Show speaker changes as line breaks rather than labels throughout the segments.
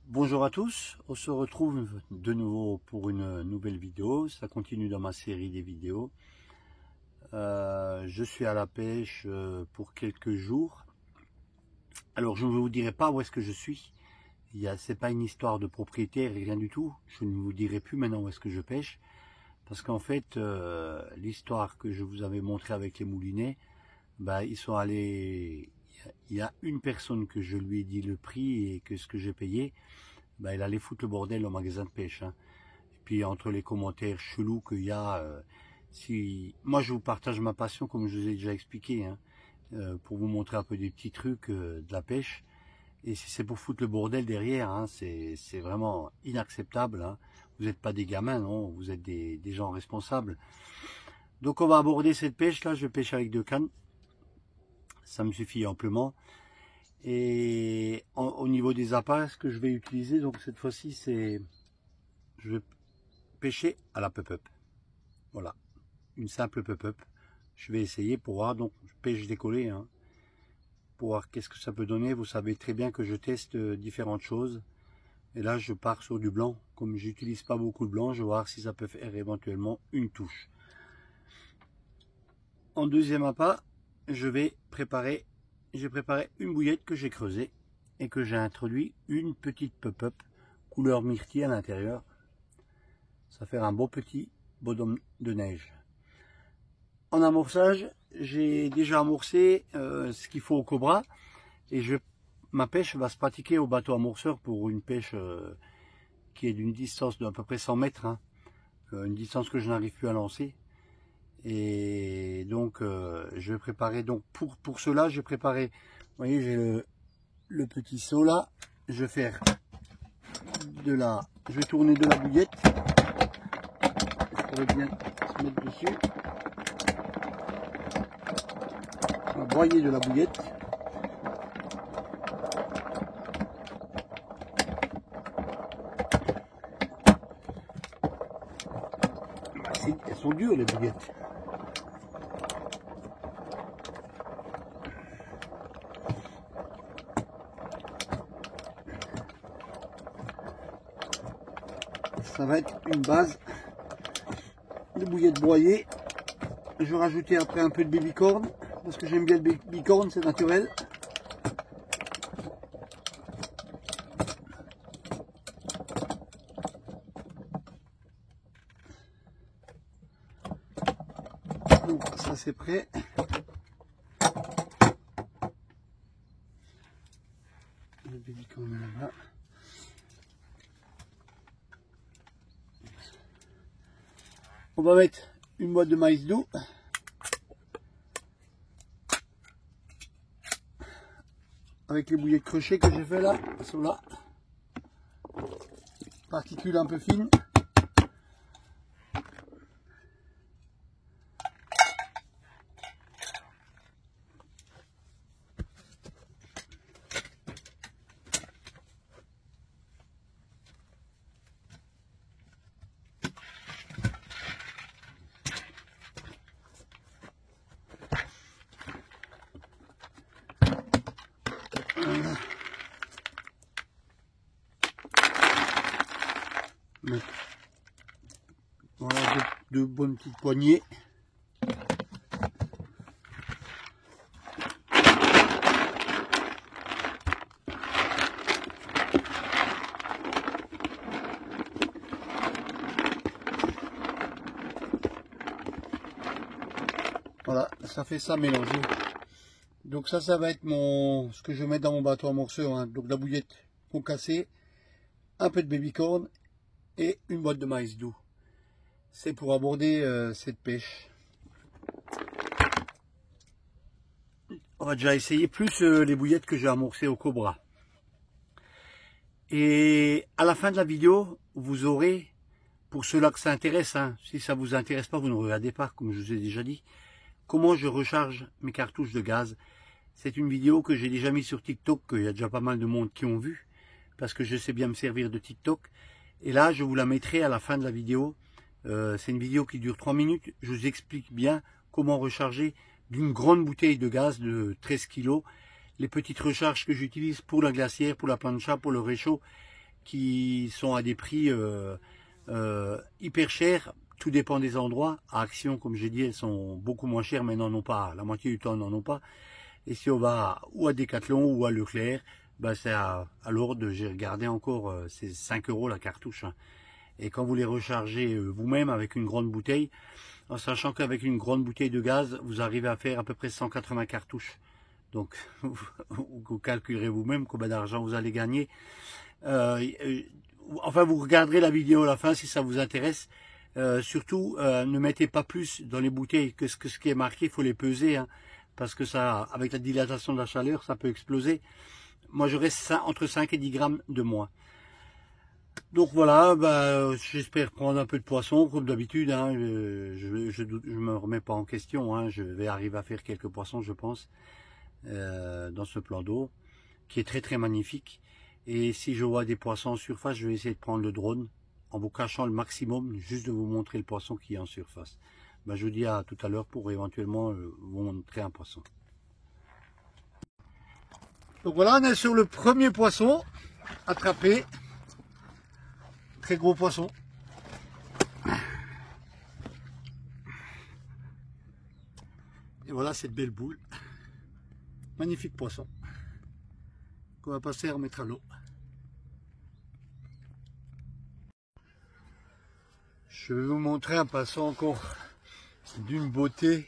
Bonjour à tous, on se retrouve de nouveau pour une nouvelle vidéo. Ça continue dans ma série des vidéos. Je suis à la pêche pour quelques jours. Alors je ne vous dirai pas où est-ce que je suis. C'est pas une histoire de propriétaire, rien du tout. Je ne vous dirai plus maintenant où est-ce que je pêche. Parce qu'en fait, l'histoire que je vous avais montrée avec les moulinets, ils sont allés. Il y a une personne que je lui ai dit le prix et que ce que j'ai payé. Il allait foutre le bordel au magasin de pêche. Et puis entre les commentaires chelous qu'il y a, moi je vous partage ma passion comme je vous ai déjà expliqué, pour vous montrer un peu des petits trucs de la pêche. Et si c'est pour foutre le bordel derrière, c'est vraiment inacceptable. Vous n'êtes pas des gamins, non, vous êtes des gens responsables. Donc on va aborder cette pêche là. Je pêche avec 2 cannes, ça me suffit amplement. Et au niveau des appâts, ce que je vais utiliser, donc cette fois-ci, je vais pêcher à la pop-up. Voilà, une simple pop-up. Je vais essayer pour voir, donc je pêche décollé, pour voir qu'est-ce que ça peut donner. Vous savez très bien que je teste différentes choses. Et là, je pars sur du blanc. Comme j'utilise pas beaucoup de blanc, je vais voir si ça peut faire éventuellement une touche. En deuxième appât, j'ai préparé une bouillette que j'ai creusée et que j'ai introduit une petite pop-up couleur myrtille à l'intérieur. Ça fait un beau petit bonhomme de neige. En amorçage, j'ai déjà amorcé ce qu'il faut au cobra et ma pêche va se pratiquer au bateau amorceur pour une pêche qui est d'une distance d'à peu près 100 mètres, une distance que je n'arrive plus à lancer. Et donc je vais préparer, donc pour cela j'ai préparé, vous voyez, j'ai le petit seau là. Je vais tourner de la bouillette. Je pourrais bien se mettre dessus. On va broyer de la bouillette. Elles sont dures les bouillettes. Ça va être une base de bouillettes broyées. Je vais rajouter après un peu de babycorn parce que j'aime bien le babycorn, c'est naturel. Donc ça c'est prêt. Le babycorn est là-bas. On va mettre une boîte de maïs doux. Avec les bouillettes crochets que j'ai fait là, elles sont là. Particules un peu fines. Voilà, deux bonnes petites poignées. Voilà, ça fait ça mélanger. Donc ça va être ce que je vais mettre dans mon bateau amorceur. Donc la bouillette concassée, un peu de babycorn et une boîte de maïs doux. C'est pour aborder cette pêche. On va déjà essayer plus les bouillettes que j'ai amorcées au Cobra. Et à la fin de la vidéo, vous aurez, pour ceux-là que ça intéresse, hein, si ça vous intéresse pas, vous ne regardez pas, comme je vous ai déjà dit, comment je recharge mes cartouches de gaz. C'est une vidéo que j'ai déjà mise sur TikTok, qu'il y a déjà pas mal de monde qui ont vu, parce que je sais bien me servir de TikTok. Et là, je vous la mettrai à la fin de la vidéo. C'est une vidéo qui dure 3 minutes. Je vous explique bien comment recharger d'une grande bouteille de gaz de 13 kg. Les petites recharges que j'utilise pour la glacière, pour la plancha, pour le réchaud, qui sont à des prix hyper chers. Tout dépend des endroits. À Action, comme j'ai dit, elles sont beaucoup moins chères, mais n'en ont pas. La moitié du temps, n'en ont pas. Et si on va ou à Decathlon ou à Leclerc, bah c'est à l'ordre, j'ai regardé encore, c'est 5 € la cartouche. Hein. Et quand vous les rechargez vous-même avec une grande bouteille, en sachant qu'avec une grande bouteille de gaz, vous arrivez à faire à peu près 180 cartouches. Donc, vous calculerez vous-même combien d'argent vous allez gagner. Enfin, vous regarderez la vidéo à la fin si ça vous intéresse. Surtout, ne mettez pas plus dans les bouteilles que ce qui est marqué. Il faut les peser, hein, parce que ça, avec la dilatation de la chaleur, ça peut exploser. Moi, je reste entre 5 et 10 grammes de moins. Donc voilà, bah, j'espère prendre un peu de poisson, comme d'habitude. Hein, je me remets pas en question. Hein, je vais arriver à faire quelques poissons, je pense, dans ce plan d'eau, qui est très très magnifique. Et si je vois des poissons en surface, je vais essayer de prendre le drone, en vous cachant le maximum, juste de vous montrer le poisson qui est en surface. Bah, je vous dis à tout à l'heure pour éventuellement vous montrer un poisson. Donc voilà, on est sur le premier poisson attrapé. Très gros poisson. Et voilà cette belle boule. Magnifique poisson. Qu'on va passer à remettre à l'eau. Je vais vous montrer un poisson encore d'une beauté.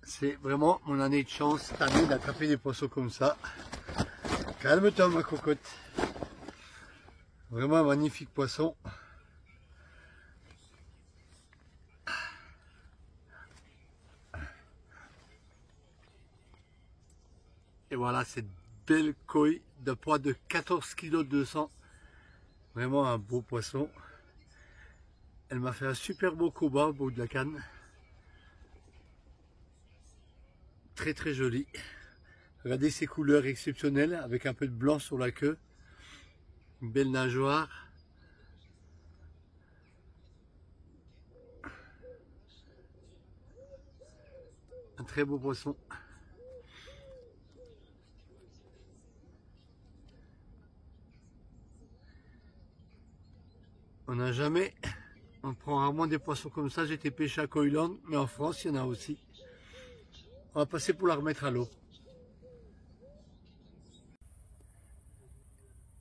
C'est vraiment mon année de chance cette année d'attraper des poissons comme ça. Calme-toi ma cocotte. Vraiment un magnifique poisson. Et voilà cette belle koi de poids de 14 kg 200. Vraiment un beau poisson. Elle m'a fait un super beau coba au bout de la canne. Très très joli. Regardez ces couleurs exceptionnelles avec un peu de blanc sur la queue. Une belle nageoire. Un très beau poisson. On n'a jamais, on prend rarement des poissons comme ça. J'étais pêché à Coiland, mais en France il y en a aussi. On va passer pour la remettre à l'eau.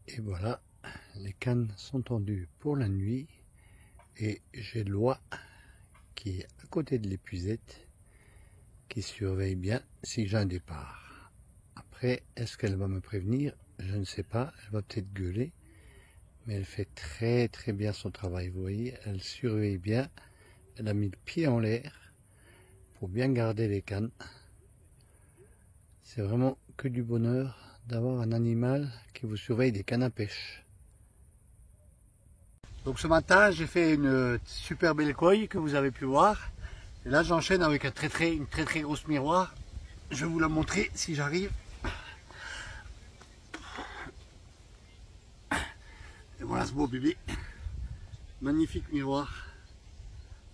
Et voilà, les cannes sont tendues pour la nuit. Et j'ai l'oie qui est à côté de l'épuisette, qui surveille bien si j'ai un départ. Après, est-ce qu'elle va me prévenir? Je ne sais pas, elle va peut-être gueuler. Mais elle fait très très bien son travail, vous voyez, elle surveille bien, elle a mis le pied en l'air pour bien garder les cannes. C'est vraiment que du bonheur d'avoir un animal qui vous surveille des cannes à pêche. Donc ce matin j'ai fait une super belle koi que vous avez pu voir. Et là j'enchaîne avec une très très grosse miroir. Je vais vous la montrer si j'arrive. Et voilà ce beau bébé. Magnifique miroir.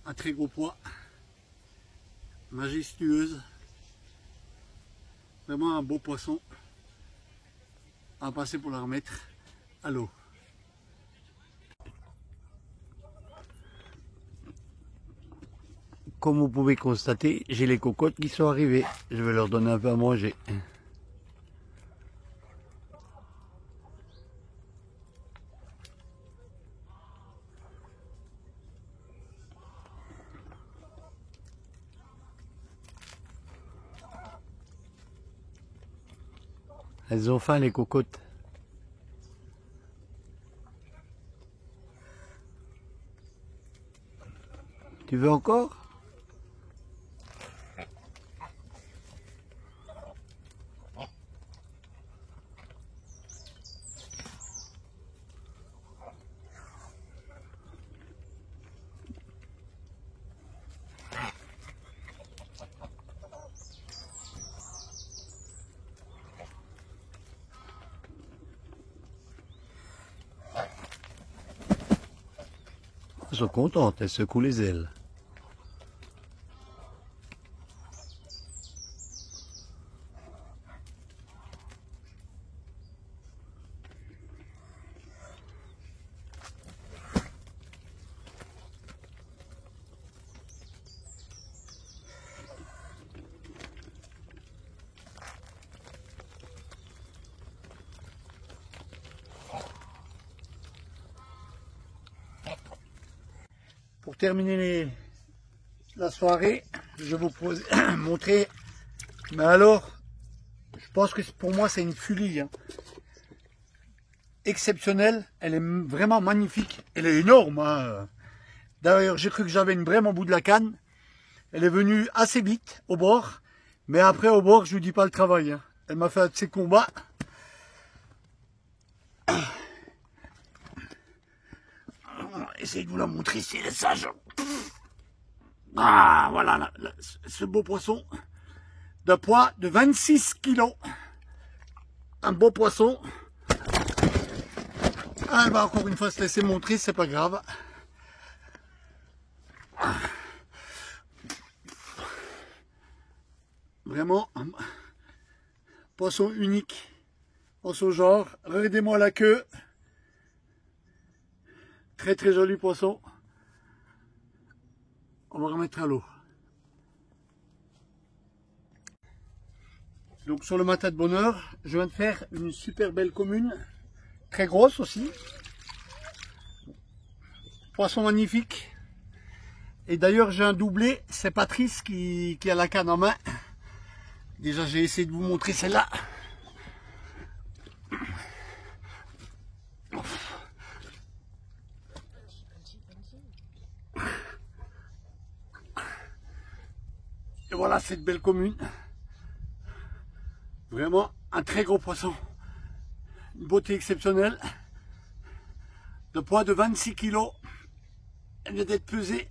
Un très gros poids. Majestueuse. Vraiment un beau poisson. On va passer pour la remettre à l'eau. Comme vous pouvez constater, j'ai les cocottes qui sont arrivées. Je vais leur donner un peu à manger. Elles ont faim les cocottes. Tu veux encore? sont contentes, elles secouent les ailes. Pour terminer la soirée, je vais vous montrer, mais alors, je pense que pour moi c'est une fulie, hein. Exceptionnelle, elle est vraiment magnifique, elle est énorme, hein. D'ailleurs j'ai cru que j'avais une brème au bout de la canne, elle est venue assez vite au bord, mais après au bord je vous dis pas le travail, hein. Elle m'a fait un de ses combats. Essayez de vous la montrer, c'est le sage. Ah, voilà, ce beau poisson de poids de 26 kilos. Un beau poisson. Ah, elle va encore une fois se laisser montrer, c'est pas grave. Vraiment, un poisson unique en son genre. Regardez-moi la queue. Très très joli poisson. On va remettre à l'eau. Donc sur le matin de bonheur, je viens de faire une super belle commune. Très grosse aussi. Poisson magnifique. Et d'ailleurs j'ai un doublé. C'est Patrice qui a la canne en main. Déjà j'ai essayé de vous montrer celle-là. Et voilà cette belle commune. Vraiment un très gros poisson. Une beauté exceptionnelle. De poids de 26 kilos. Elle vient d'être pesée.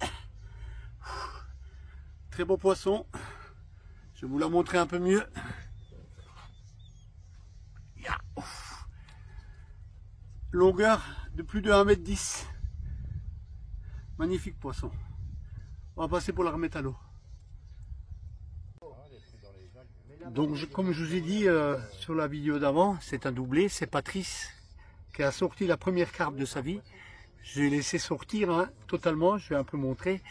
Très beau poisson. Je vais vous la montrer un peu mieux. Longueur de plus de 1,10 m. Magnifique poisson. On va passer pour la remettre à l'eau. Donc comme je vous ai dit sur la vidéo d'avant, c'est un doublé. C'est Patrice qui a sorti la première carpe de sa vie. Je l'ai laissé sortir hein, totalement. Je vais un peu montrer.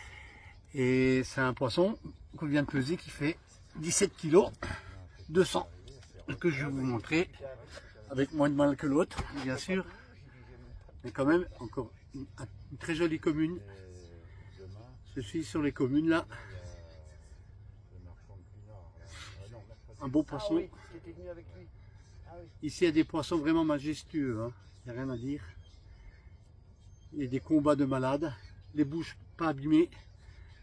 Et c'est un poisson qu'on vient de peser qui fait 17 kg 200 que je vais vous montrer avec moins de mal que l'autre bien sûr, mais quand même encore une très jolie commune. Je suis sur les communes là, un beau poisson. Ici il y a des poissons vraiment majestueux, hein. Il n'y a rien à dire. Il y a des combats de malades, les bouches pas abîmées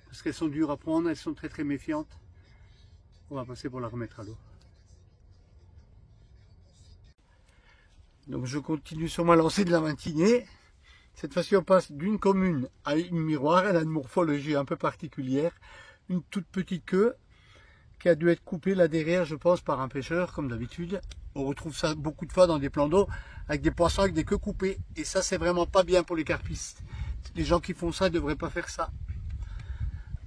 parce qu'elles sont dures à prendre, elles sont très très méfiantes. On va passer pour la remettre à l'eau. Donc je continue sur ma lancée de la matinée. Cette fois-ci on passe d'une commune à une miroir. Elle a une morphologie un peu particulière. Une toute petite queue qui a dû être coupée là derrière je pense par un pêcheur comme d'habitude. On retrouve ça beaucoup de fois dans des plans d'eau avec des poissons avec des queues coupées. Et ça c'est vraiment pas bien pour les carpistes. Les gens qui font ça ne devraient pas faire ça.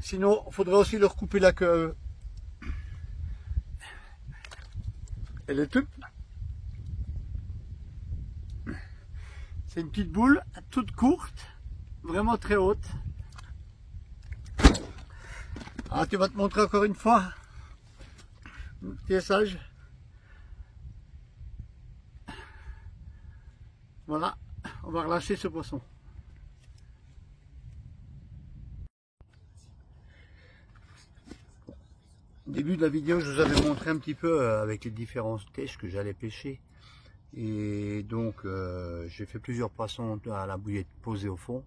Sinon il faudrait aussi leur couper la queue. Elle est toute... C'est une petite boule, toute courte, vraiment très haute. Ah, tu vas te montrer encore une fois. Tu es sage. Voilà, on va relâcher ce poisson. Au début de la vidéo, je vous avais montré un petit peu avec les différentes pêches que j'allais pêcher. Et donc, j'ai fait plusieurs poissons à la bouillette posée au fond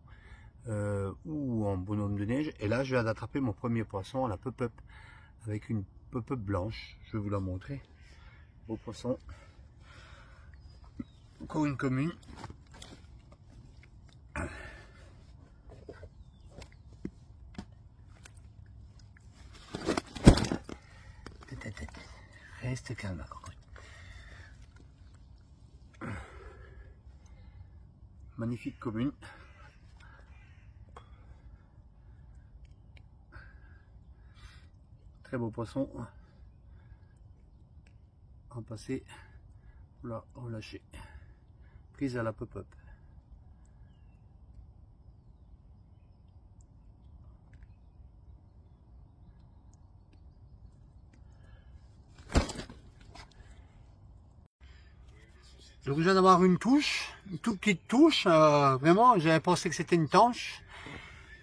ou en bonhomme de neige. Et là, je viens d'attraper mon premier poisson à la pop-up avec une pop-up blanche. Je vais vous la montrer. Beau poisson. Encore une commune. Reste calme, la cocotte. Magnifique commune. Très beau poisson. On va passer, là, relâcher. Prise à la pop-up. Donc je viens d'avoir une touche, une toute petite touche, vraiment, j'avais pensé que c'était une tanche.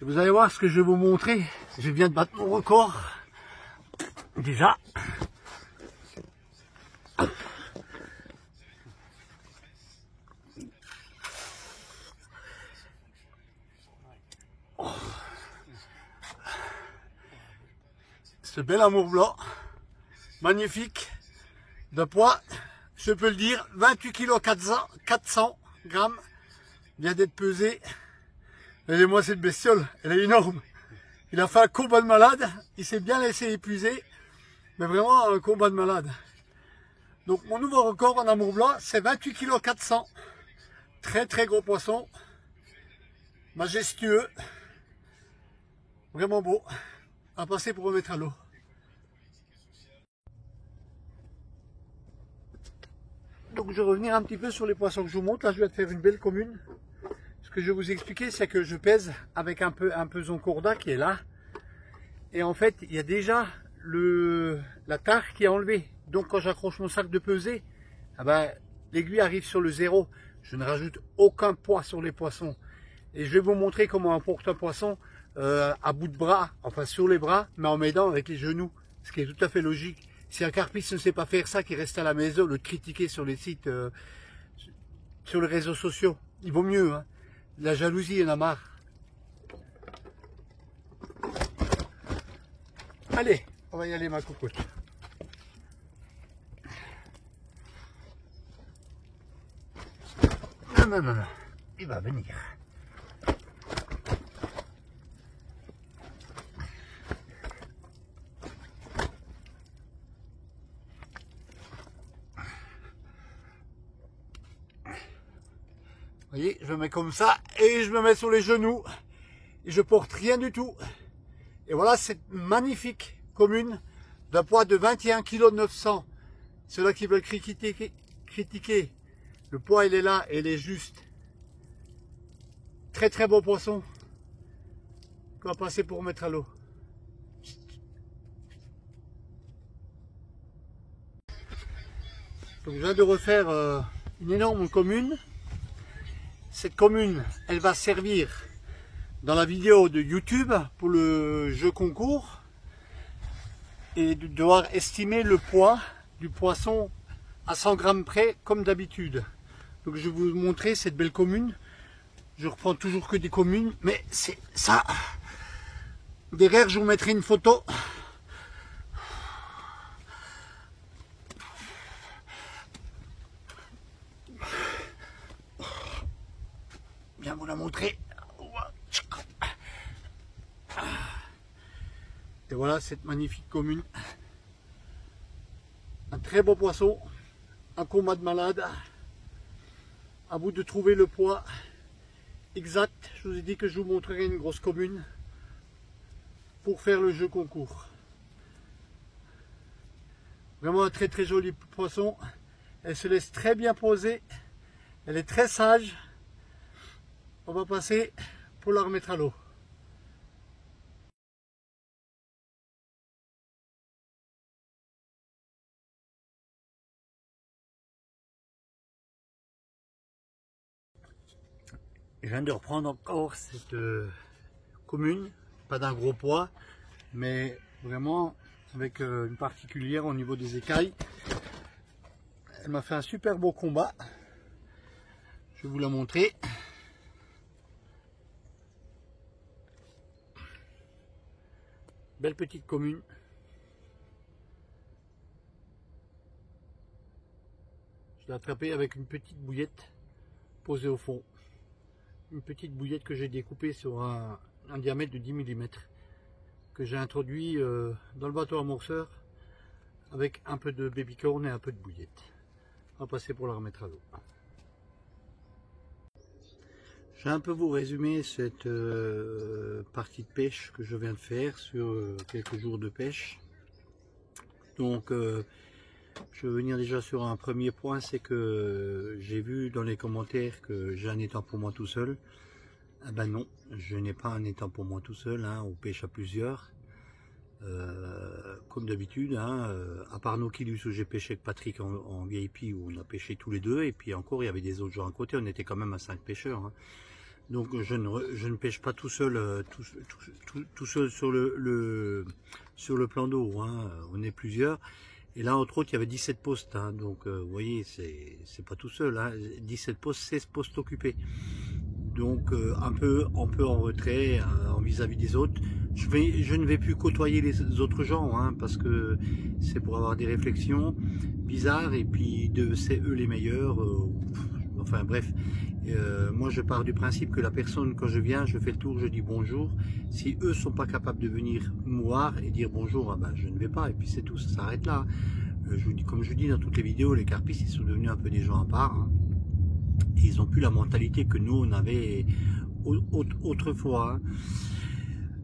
Et vous allez voir ce que je vais vous montrer. Je viens de battre mon record. Déjà. Oh. Ce bel amour blanc, magnifique, de poids, je peux le dire, 28 kg 400 grammes, vient d'être pesé. Regardez-moi cette bestiole, elle est énorme. Il a fait un combat de malade, il s'est bien laissé épuiser, mais vraiment un combat de malade. Donc mon nouveau record en amour blanc, c'est 28 kg 400. Très très gros poisson, majestueux, vraiment beau. À passer pour remettre à l'eau. Donc je vais revenir un petit peu sur les poissons que je vous montre. Là je vais te faire une belle commune. Ce que je vais vous expliquer, c'est que je pèse avec un peson Corda qui est là. Et en fait, il y a déjà la tare qui est enlevée. Donc quand j'accroche mon sac de pesée, ah ben, l'aiguille arrive sur le zéro. Je ne rajoute aucun poids sur les poissons. Et je vais vous montrer comment on porte un poisson à bout de bras, enfin sur les bras, mais en m'aidant avec les genoux. Ce qui est tout à fait logique. Si un carpiste ne sait pas faire ça, qu'il reste à la maison, le critiquer sur les sites, sur les réseaux sociaux, il vaut mieux. Hein. La jalousie, il y en a marre. Allez, on va y aller ma cocotte. Non, il va venir. Vous voyez, je me mets comme ça et je me mets sur les genoux. Et je porte rien du tout. Et voilà cette magnifique commune d'un poids de 21 kg 900. Ceux-là qui veulent critiquer, le poids il est là et il est juste. Très très beau poisson qu'on va passer pour mettre à l'eau. Donc je viens de refaire une énorme commune. Cette commune, elle va servir dans la vidéo de YouTube pour le jeu concours et de devoir estimer le poids du poisson à 100 grammes près comme d'habitude. Donc je vais vous montrer cette belle commune. Je reprends toujours que des communes, mais c'est ça. Derrière, je vous mettrai une photo. Bien vous la montrer. Et voilà cette magnifique commune. Un très beau poisson, un combat de malade. À vous de trouver le poids exact. Je vous ai dit que je vous montrerai une grosse commune pour faire le jeu concours. Vraiment un très très joli poisson. Elle se laisse très bien poser. Elle est très sage. On va passer pour la remettre à l'eau. Je viens de reprendre encore cette commune, pas d'un gros poids, mais vraiment avec une particulière au niveau des écailles. Elle m'a fait un super beau combat. Je vais vous la montrer. Belle petite commune. Je l'ai attrapée avec une petite bouillette posée au fond. Une petite bouillette que j'ai découpée sur un diamètre de 10 mm que j'ai introduit dans le bateau amorceur avec un peu de baby corn et un peu de bouillette. On va passer pour la remettre à l'eau. Je vais un peu vous résumer cette partie de pêche que je viens de faire sur quelques jours de pêche. Donc je veux venir déjà sur un premier point, c'est que j'ai vu dans les commentaires que j'ai un étang pour moi tout seul. Ah ben non, je n'ai pas un étang pour moi tout seul, hein, on pêche à plusieurs. Comme d'habitude, hein, à part Nautilus où j'ai pêché avec Patrick en VIP où on a pêché tous les deux, et puis encore il y avait des autres gens à côté, on était quand même à 5 pêcheurs. Hein. Donc je ne pêche pas tout seul, tout seul sur le plan d'eau, hein. On est plusieurs. Et là, entre autres, il y avait 17 postes, hein. Donc vous voyez, c'est pas tout seul, hein. 17 postes, 16 postes occupés. Donc un peu en retrait, en vis-à-vis des autres. Je ne vais plus côtoyer les autres gens, hein, parce que c'est pour avoir des réflexions bizarres, et puis c'est eux les meilleurs, enfin bref. Moi je pars du principe que la personne, quand je viens, je fais le tour, je dis bonjour. Si eux sont pas capables de venir me voir et dire bonjour, ah ben, je ne vais pas, et puis c'est tout, ça s'arrête là. Comme je vous dis dans toutes les vidéos, les carpistes ils sont devenus un peu des gens à part, hein. Et ils n'ont plus la mentalité que nous on avait autrefois, hein.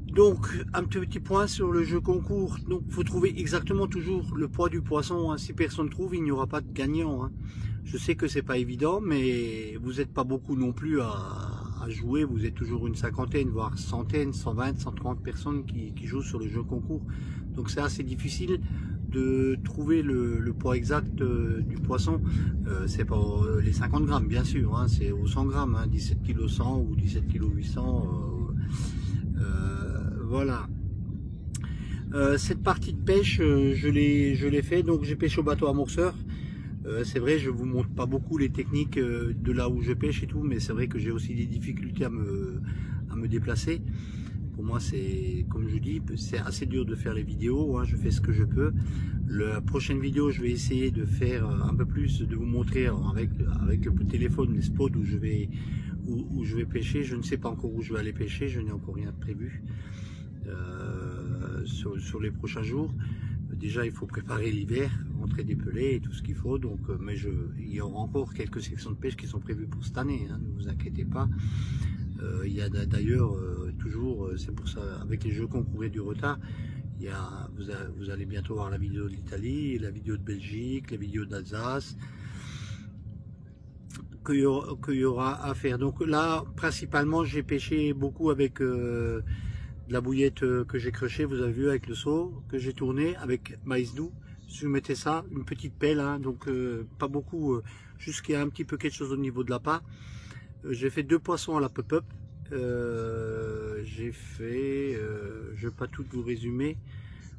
Donc un petit point sur le jeu concours. Donc il faut trouver exactement toujours le poids du poisson, hein. Si personne trouve, il n'y aura pas de gagnant, hein. Je sais que c'est pas évident, mais vous n'êtes pas beaucoup non plus à jouer. Vous êtes toujours une cinquantaine, voire centaine, 120, 130 personnes qui jouent sur le jeu concours. Donc c'est assez difficile de trouver le poids exact du poisson. C'est pas les 50 grammes bien sûr, hein, c'est aux 100 grammes, hein, 17 kg 100 ou 17 kg 800. Voilà. Cette partie de pêche, je l'ai fait, donc j'ai pêché au bateau amorceur. C'est vrai, je vous montre pas beaucoup les techniques de là où je pêche et tout, mais c'est vrai que j'ai aussi des difficultés à me déplacer. Pour moi, c'est, comme je dis, c'est assez dur de faire les vidéos, hein, je fais ce que je peux. La prochaine vidéo, je vais essayer de faire un peu plus, de vous montrer avec le téléphone les spots où je vais pêcher. Je ne sais pas encore où je vais aller pêcher, je n'ai encore rien de prévu sur les prochains jours. Déjà, il faut préparer l'hiver, rentrer des pelets et tout ce qu'il faut. Donc, mais il y aura encore quelques sections de pêche qui sont prévues pour cette année, hein, ne vous inquiétez pas. Il y a d'ailleurs toujours, c'est pour ça, avec les jeux concours et du retard, vous allez bientôt voir la vidéo de l'Italie, la vidéo de Belgique, la vidéo d'Alsace, qu'il y aura à faire. Donc là, principalement, j'ai pêché beaucoup avec de la bouillette que j'ai crochée, vous avez vu, avec le seau que j'ai tourné avec maïs doux. Je mettais ça, une petite pelle, hein, donc pas beaucoup, juste qu'il y a un petit peu quelque chose au niveau de la l'appât. J'ai fait 2 poissons à la pop-up. J'ai fait, je ne vais pas tout vous résumer.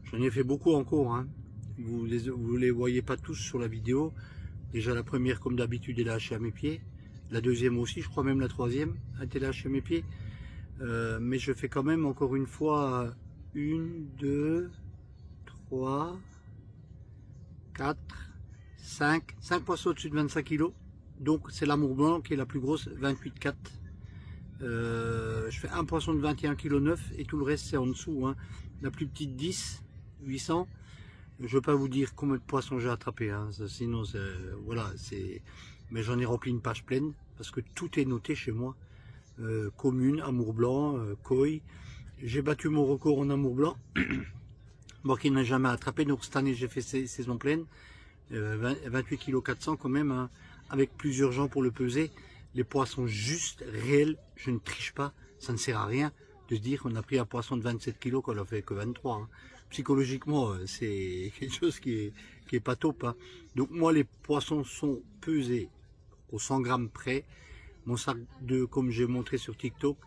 J'en ai fait beaucoup encore, hein. Vous les voyez pas tous sur la vidéo. Déjà la première, comme d'habitude, est lâchée à mes pieds. La deuxième aussi, je crois même la troisième a été lâchée à mes pieds. Mais je fais quand même encore une fois 1, 2, 3, 4, 5 poissons au-dessus de 25 kg. Donc c'est l'amour blanc qui est la plus grosse, 28,4. Je fais un poisson de 21,9 kg et tout le reste c'est en dessous, hein. La plus petite 10, 800. Je ne veux pas vous dire combien de poissons j'ai attrapé, hein. Sinon voilà, mais j'en ai rempli une page pleine parce que tout est noté chez moi. Commune, amour blanc, koi. J'ai battu mon record en amour blanc. Moi qui n'ai jamais attrapé, donc cette année j'ai fait saison pleine. 28 kg 400 quand même, hein, avec plusieurs gens pour le peser. Les poissons justes, réels, je ne triche pas, ça ne sert à rien de se dire qu'on a pris un poisson de 27 kg qu'on a fait que 23. Hein. Psychologiquement, c'est quelque chose qui est pas top, hein. Donc moi, les poissons sont pesés au 100 grammes près. Mon sac comme j'ai montré sur TikTok,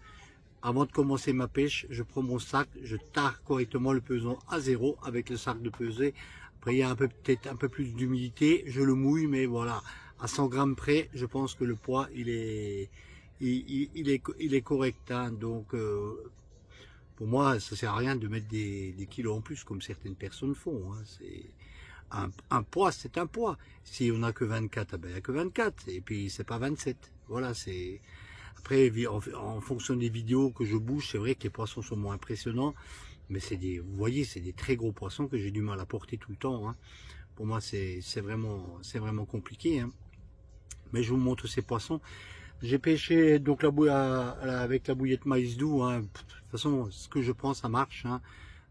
avant de commencer ma pêche, je prends mon sac, je tare correctement le pesant à 0 avec le sac de pesée. Après, il y a peut-être un peu plus d'humidité, je le mouille, mais voilà, à 100 grammes près, je pense que le poids, il est correct, hein. Donc, pour moi, ça sert à rien de mettre des kilos en plus, comme certaines personnes font, hein. C'est un poids, c'est un poids. Si on n'a que 24, ben, il n'y a que 24, et puis c'est pas 27. Voilà, c'est... Après, en fonction des vidéos que je bouge, c'est vrai que les poissons sont moins impressionnants, mais vous voyez, c'est des très gros poissons que j'ai du mal à porter tout le temps, hein. Pour moi, c'est vraiment compliqué, hein. Mais je vous montre ces poissons. J'ai pêché donc avec la bouillette maïs doux, hein. De toute façon, ce que je prends, ça marche, hein.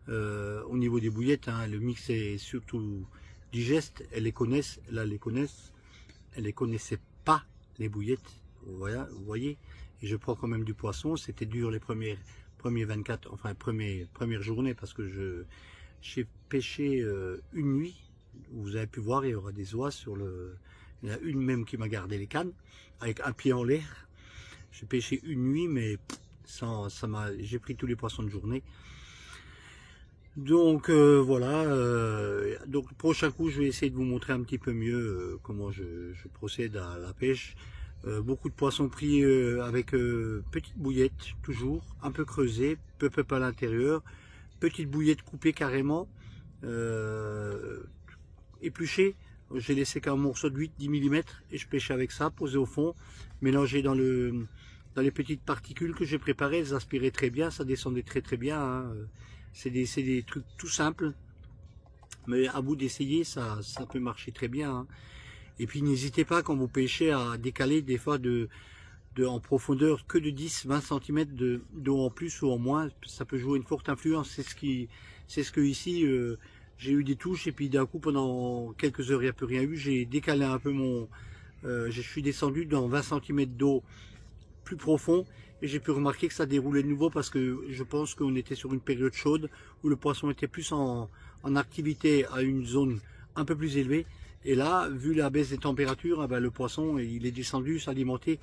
au niveau des bouillettes, hein. Le mix est surtout digeste, elles les connaissent, là elles les connaissent, elles les connaissaient pas les bouillettes, voilà, vous voyez, et je prends quand même du poisson. C'était dur les premiers 24, enfin première journée, parce que j'ai pêché une nuit, vous avez pu voir, il y aura des oies sur le, il y en a une même qui m'a gardé les cannes, avec un pied en l'air. J'ai pêché une nuit, mais j'ai pris tous les poissons de journée. Donc voilà, donc le prochain coup je vais essayer de vous montrer un petit peu mieux comment je procède à la pêche. Beaucoup de poissons pris avec petite bouillette, toujours un peu creusée, peu à l'intérieur, petite bouillette coupée carrément, épluchée. J'ai laissé qu'un morceau de 8-10 mm et je pêchais avec ça, posé au fond, mélangé dans les petites particules que j'ai préparées. Elles aspiraient très bien, ça descendait très bien, hein. C'est des trucs tout simples, mais à vous d'essayer, ça peut marcher très bien, hein. Et puis n'hésitez pas quand vous pêchez à décaler des fois en profondeur que de 10-20 cm d'eau en plus ou en moins. Ça peut jouer une forte influence. C'est ce que ici j'ai eu des touches, et puis d'un coup pendant quelques heures il n'y a plus rien eu. J'ai décalé un peu je suis descendu dans 20 cm d'eau plus profond, et j'ai pu remarquer que ça déroulait de nouveau, parce que je pense qu'on était sur une période chaude où le poisson était plus en activité à une zone un peu plus élevée. Et là, vu la baisse des températures, eh ben, le poisson il est descendu s'alimenter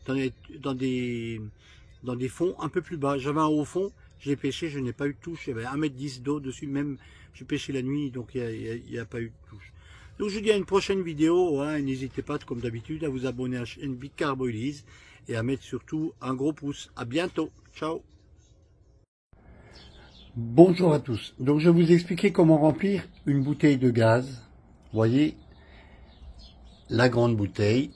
dans des fonds un peu plus bas. J'avais un haut fond, je l'ai pêché, je n'ai pas eu de touche. Il y avait 1,10 m d'eau dessus, même j'ai pêché la nuit, donc il n'y a pas eu de touche. Donc je vous dis à une prochaine vidéo, hein, n'hésitez pas comme d'habitude à vous abonner à la chaîne Big Carbo Elise et à mettre surtout un gros pouce. À bientôt, ciao. Bonjour à tous. Donc je vais vous expliquer comment remplir une bouteille de gaz. Vous voyez, la grande bouteille,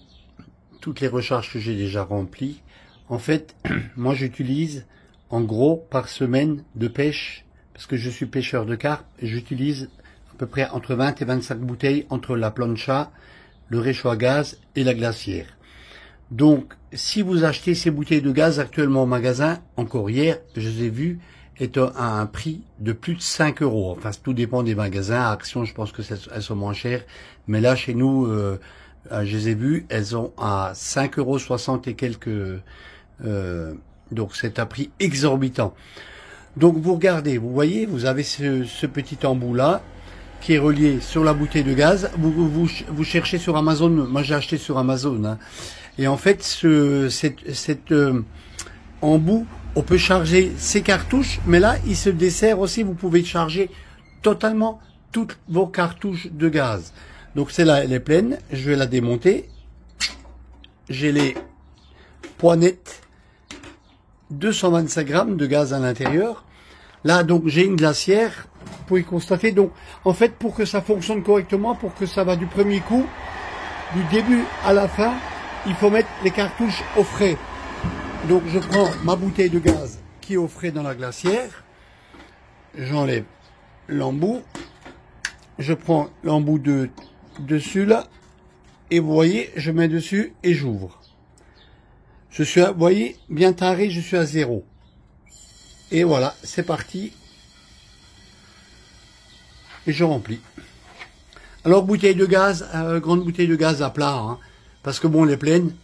toutes les recharges que j'ai déjà remplies. En fait, moi j'utilise en gros par semaine de pêche, parce que je suis pêcheur de carpe, et j'utilise à peu près entre 20 et 25 bouteilles entre la plancha, le réchaud à gaz et la glacière. Donc, si vous achetez ces bouteilles de gaz actuellement au magasin, encore hier, je les ai vues, est à un prix de plus de 5 €. Enfin, tout dépend des magasins. À Action, je pense que elles sont moins chères. Mais là, chez nous, je les ai vues, elles sont à 5,60 € et quelques. Donc, c'est un prix exorbitant. Donc, vous regardez, vous voyez, vous avez ce petit embout-là qui est relié sur la bouteille de gaz. Vous cherchez sur Amazon. Moi, j'ai acheté sur Amazon, hein. Et en fait, cet embout, on peut charger ces cartouches, mais là, il se dessert aussi. Vous pouvez charger totalement toutes vos cartouches de gaz. Donc, celle-là, elle est pleine. Je vais la démonter. J'ai les poignettes, 225 grammes de gaz à l'intérieur. Là, donc, j'ai une glacière pour y constater. Donc, en fait, pour que ça fonctionne correctement, pour que ça va du premier coup, du début à la fin, il faut mettre les cartouches au frais. Donc je prends ma bouteille de gaz qui est au frais dans la glacière, j'enlève l'embout, je prends l'embout dessus là, et vous voyez, je mets dessus et j'ouvre. Je suis, vous voyez, bien taré, je suis à 0. Et voilà, c'est parti. Et je remplis. Alors bouteille de gaz, grande bouteille de gaz à plat, hein. Parce que bon, elle est pleine.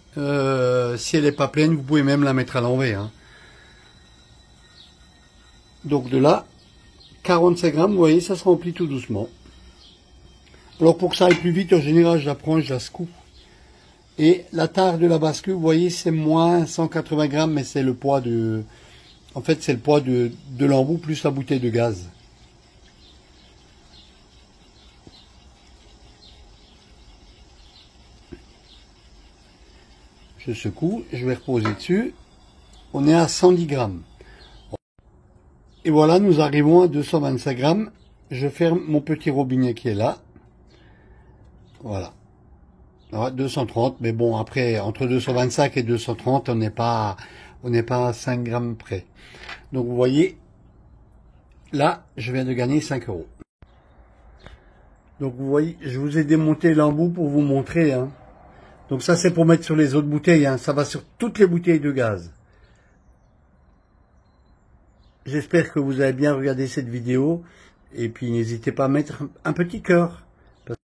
Si elle n'est pas pleine, vous pouvez même la mettre à l'envers, hein. Donc de là, 45 grammes, vous voyez, ça se remplit tout doucement. Alors pour que ça aille plus vite, en général, je la prends, je la secoue. Et la tare de la bascule, vous voyez, c'est moins 180 grammes, mais c'est le poids de... En fait, c'est le poids de l'embout plus la bouteille de gaz. Je secoue, je vais reposer dessus. On est à 110 grammes. Et voilà, nous arrivons à 225 grammes. Je ferme mon petit robinet qui est là. Voilà. Alors, 230, mais bon, après, entre 225 et 230, on n'est pas à 5 grammes près. Donc, vous voyez, là, je viens de gagner 5 €. Donc, vous voyez, je vous ai démonté l'embout pour vous montrer, hein. Donc ça, c'est pour mettre sur les autres bouteilles, hein. Ça va sur toutes les bouteilles de gaz. J'espère que vous avez bien regardé cette vidéo. Et puis n'hésitez pas à mettre un petit cœur.